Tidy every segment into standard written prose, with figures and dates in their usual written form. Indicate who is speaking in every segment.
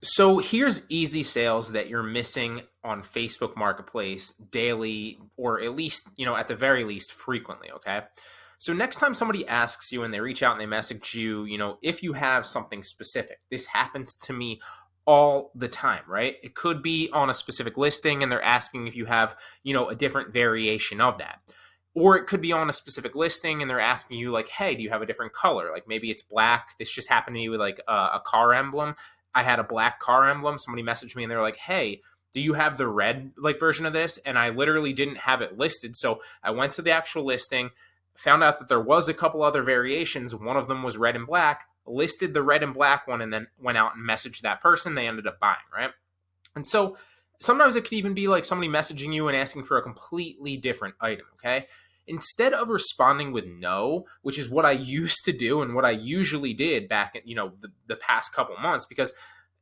Speaker 1: So here's easy sales that you're missing on Facebook Marketplace daily, or at least, at the very least, frequently. Okay. So next time somebody asks you and they reach out and they message you, if you have something specific, this happens to me all the time, right? It could be on a specific listing and they're asking if you have, a different variation of that. Or it could be on a specific listing and they're asking you, like, hey, do you have a different color? Like maybe it's black. This just happened to me with like a car emblem. I had a black car emblem. Somebody messaged me and they were like, hey, do you have the red like version of this? And I literally didn't have it listed. So I went to the actual listing, found out that there was a couple other variations. One of them was red and black, listed the red and black one, and then went out and messaged that person. They ended up buying, right? And so sometimes it could even be like somebody messaging you and asking for a completely different item, okay? Instead of responding with no, which is what I used to do and what I usually did back in, the past couple months, because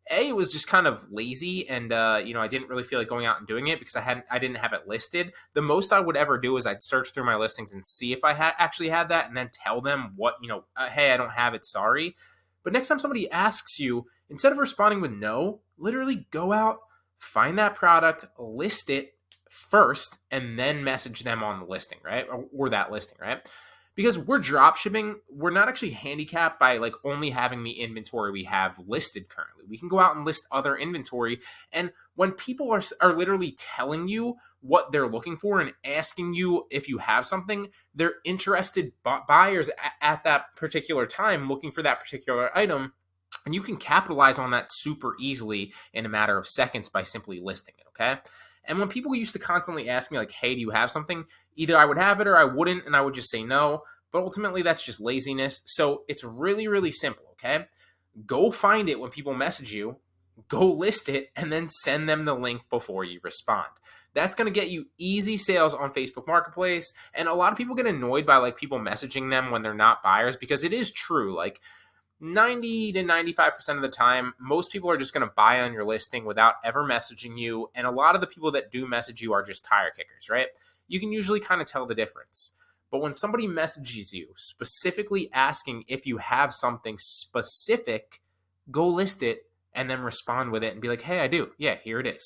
Speaker 1: it was just kind of lazy and I didn't really feel like going out and doing it because I didn't have it listed. The most I would ever do is I'd search through my listings and see if I had actually had that and then tell them what, hey, I don't have it, sorry. But next time somebody asks you, instead of responding with no, literally go out, find that product, list it first, and then message them on the listing, right? Or that listing, right? Because we're drop shipping, we're not actually handicapped by like only having the inventory we have listed currently. We can go out and list other inventory. And when people are literally telling you what they're looking for and asking you if you have something, they're interested buyers at that particular time looking for that particular item. And you can capitalize on that super easily in a matter of seconds by simply listing it, okay? And when people used to constantly ask me, like, hey, do you have something? Either I would have it or I wouldn't, and I would just say no. But ultimately, that's just laziness. So it's really, really simple, okay? Go find it when people message you, go list it, and then send them the link before you respond. That's going to get you easy sales on Facebook Marketplace. And a lot of people get annoyed by like people messaging them when they're not buyers, because it is true. Like 90 to 95% of the time, most people are just going to buy on your listing without ever messaging you. And a lot of the people that do message you are just tire kickers, right? You can usually kind of tell the difference. But when somebody messages you specifically asking if you have something specific, go list it and then respond with it and be like, hey, I do. Yeah, here it is.